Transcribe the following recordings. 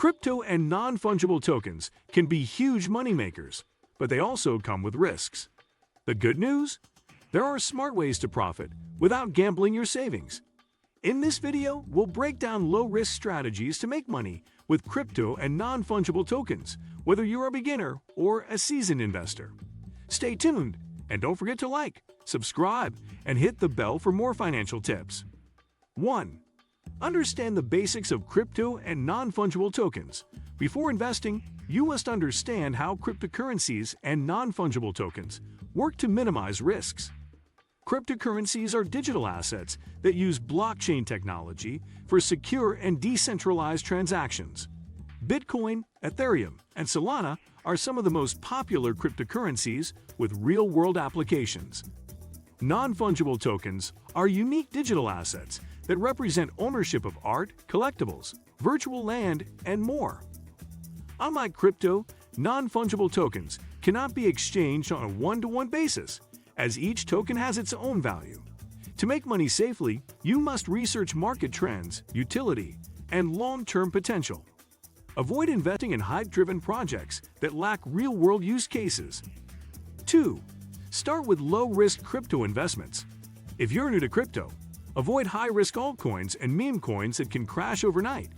Crypto and non-fungible tokens can be huge moneymakers, but they also come with risks. The good news? There are smart ways to profit without gambling your savings. In this video, we'll break down low-risk strategies to make money with crypto and non-fungible tokens, whether you're a beginner or a seasoned investor. Stay tuned, and don't forget to like, subscribe, and hit the bell for more financial tips. 1. Understand the basics of crypto and non-fungible tokens. Before investing, you must understand how cryptocurrencies and non-fungible tokens work to minimize risks. Cryptocurrencies are digital assets that use blockchain technology for secure and decentralized transactions. Bitcoin, Ethereum, and Solana are some of the most popular cryptocurrencies with real-world applications. Non-fungible tokens are unique digital assets that represent ownership of art, collectibles, virtual land, and more. Unlike crypto, non-fungible tokens cannot be exchanged on a one-to-one basis, as each token has its own value. To make money safely, you must research market trends, utility, and long-term potential. Avoid investing in hype-driven projects that lack real-world use cases. 2. Start with low-risk crypto investments. If you're new to crypto, avoid high-risk altcoins and meme coins that can crash overnight.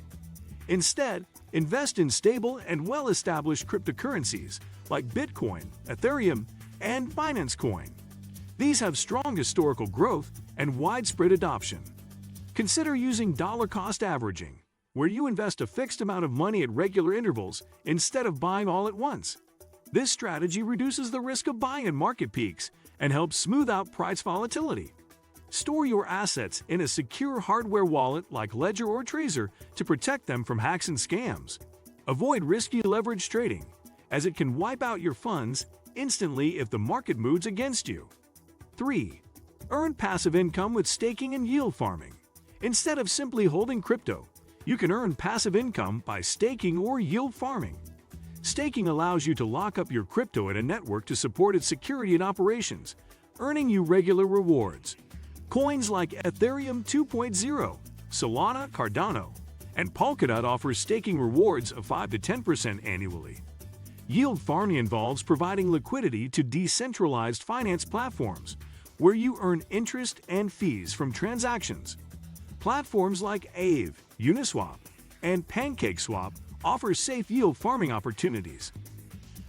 Instead, invest in stable and well-established cryptocurrencies like Bitcoin, Ethereum, and Binance Coin. These have strong historical growth and widespread adoption. Consider using dollar-cost averaging, where you invest a fixed amount of money at regular intervals instead of buying all at once. This strategy reduces the risk of buying at market peaks and helps smooth out price volatility. Store your assets in a secure hardware wallet like Ledger or Trezor to protect them from hacks and scams. Avoid risky leverage trading, as it can wipe out your funds instantly if the market moves against you. 3. Earn passive income with staking and yield farming. Instead of simply holding crypto, you can earn passive income by staking or yield farming. Staking allows you to lock up your crypto at a network to support its security and operations, earning you regular rewards. Coins like Ethereum 2.0, Solana, Cardano, and Polkadot offer staking rewards of 5 to 10% annually. Yield farming involves providing liquidity to decentralized finance platforms, where you earn interest and fees from transactions. Platforms like Aave, Uniswap, and PancakeSwap offer safe yield farming opportunities.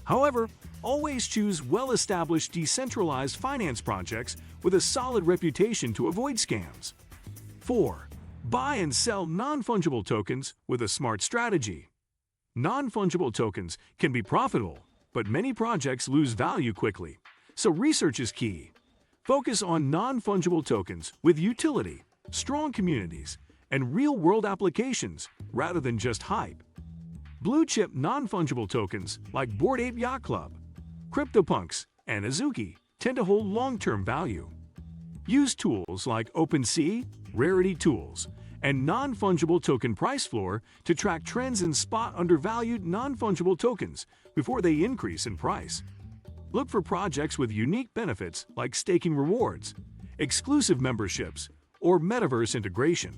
However, always choose well-established decentralized finance projects with a solid reputation to avoid scams. 4. Buy and sell non-fungible tokens with a smart strategy. Non-fungible tokens can be profitable, but many projects lose value quickly, so research is key. Focus on non-fungible tokens with utility, strong communities, and real-world applications rather than just hype. Blue-chip non-fungible tokens like Bored Ape Yacht Club, CryptoPunks, and Azuki tend to hold long-term value. Use tools like OpenSea, Rarity Tools, and non-fungible token price floor to track trends and spot undervalued non-fungible tokens before they increase in price. Look for projects with unique benefits like staking rewards, exclusive memberships, or metaverse integration.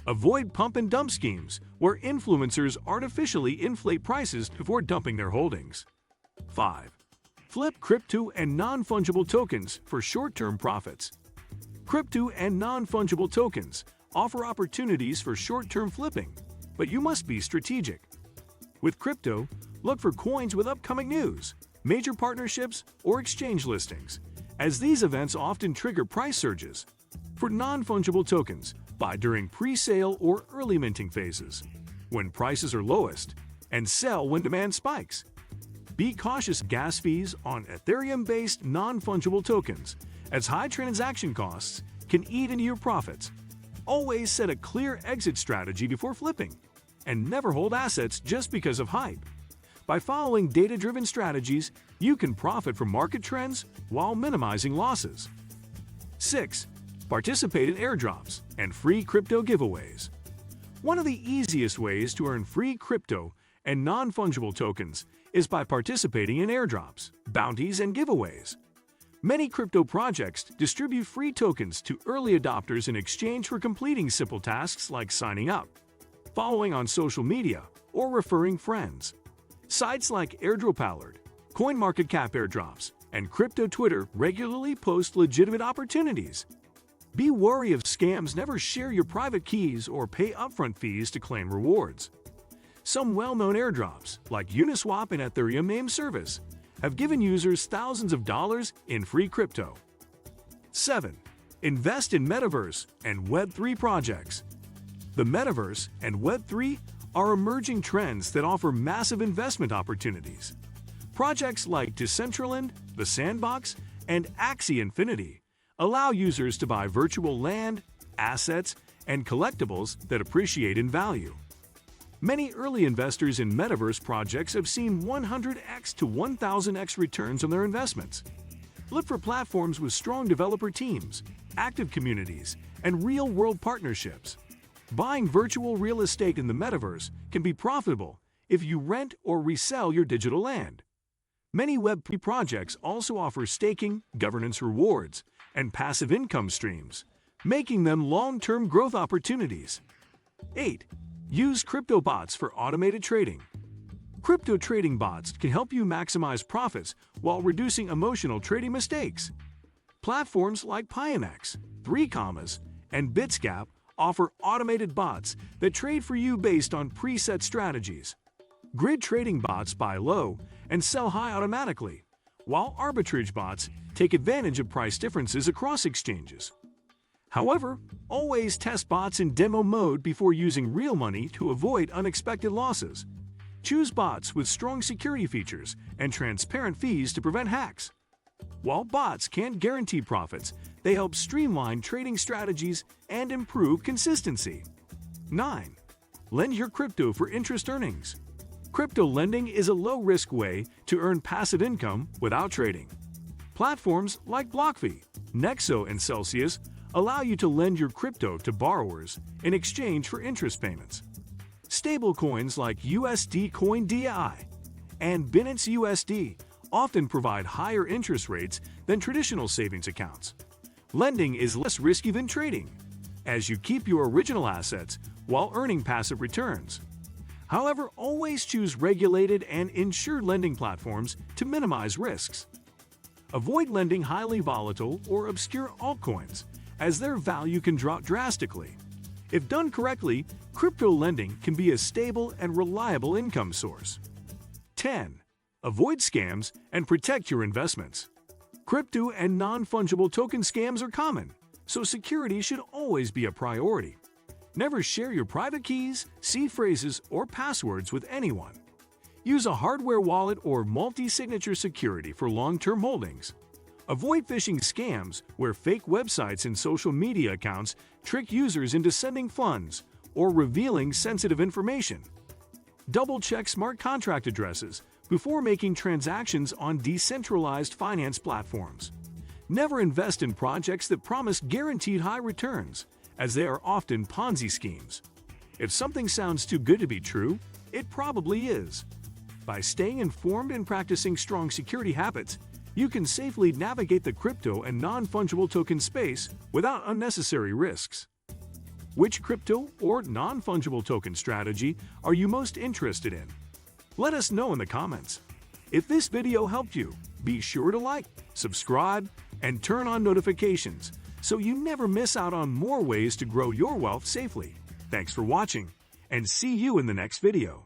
Avoid pump-and-dump schemes where influencers artificially inflate prices before dumping their holdings. 5. Flip crypto and non-fungible tokens for short-term profits. Crypto and non-fungible tokens offer opportunities for short-term flipping, but you must be strategic. With crypto, look for coins with upcoming news, major partnerships, or exchange listings, as these events often trigger price surges. For non-fungible tokens, buy during pre-sale or early minting phases, when prices are lowest, and sell when demand spikes. Be cautious of gas fees on Ethereum-based non-fungible tokens, as high transaction costs can eat into your profits. Always set a clear exit strategy before flipping, and never hold assets just because of hype. By following data-driven strategies, you can profit from market trends while minimizing losses. 6. Participate in airdrops and free crypto giveaways. One of the easiest ways to earn free crypto and non-fungible tokens is by participating in airdrops, bounties, and giveaways. Many crypto projects distribute free tokens to early adopters in exchange for completing simple tasks like signing up, following on social media, or referring friends. Sites like AirdropAlert, CoinMarketCap airdrops, and Crypto Twitter regularly post legitimate opportunities. Be wary of scams. Never share your private keys or pay upfront fees to claim rewards. Some well-known airdrops, like Uniswap and Ethereum name service, have given users thousands of dollars in free crypto. 7. Invest in Metaverse and Web3 projects. The Metaverse and Web3 are emerging trends that offer massive investment opportunities. Projects like Decentraland, The Sandbox, and Axie Infinity allow users to buy virtual land, assets, and collectibles that appreciate in value. Many early investors in Metaverse projects have seen 100x to 1000x returns on their investments. Look for platforms with strong developer teams, active communities, and real-world partnerships. Buying virtual real estate in the Metaverse can be profitable if you rent or resell your digital land. Many Web3 projects also offer staking, governance rewards, and passive income streams, making them long-term growth opportunities. 8. Use crypto bots for automated trading. Crypto trading bots can help you maximize profits while reducing emotional trading mistakes. Platforms like Pionex, 3 and Bitscap offer automated bots that trade for you based on preset strategies. Grid trading bots buy low and sell high automatically, while arbitrage bots take advantage of price differences across exchanges. However, always test bots in demo mode before using real money to avoid unexpected losses. Choose bots with strong security features and transparent fees to prevent hacks. While bots can't guarantee profits, they help streamline trading strategies and improve consistency. 9. Lend your crypto for interest earnings. Crypto lending is a low-risk way to earn passive income without trading. Platforms like BlockFi, Nexo, and Celsius allow you to lend your crypto to borrowers in exchange for interest payments. Stablecoins like USD Coin DAI and Binance USD often provide higher interest rates than traditional savings accounts. Lending is less risky than trading, as you keep your original assets while earning passive returns. However, always choose regulated and insured lending platforms to minimize risks. Avoid lending highly volatile or obscure altcoins, as their value can drop drastically. If done correctly, crypto lending can be a stable and reliable income source. 10. Avoid scams and protect your investments. Crypto and non-fungible token scams are common, so security should always be a priority. Never share your private keys, seed phrases, or passwords with anyone. Use a hardware wallet or multi-signature security for long-term holdings. Avoid phishing scams where fake websites and social media accounts trick users into sending funds or revealing sensitive information. Double-check smart contract addresses before making transactions on decentralized finance platforms. Never invest in projects that promise guaranteed high returns, as they are often Ponzi schemes. If something sounds too good to be true, it probably is. By staying informed and practicing strong security habits, you can safely navigate the crypto and non-fungible token space without unnecessary risks. Which crypto or non-fungible token strategy are you most interested in? Let us know in the comments. If this video helped you, be sure to like, subscribe, and turn on notifications so you never miss out on more ways to grow your wealth safely. Thanks for watching, and see you in the next video.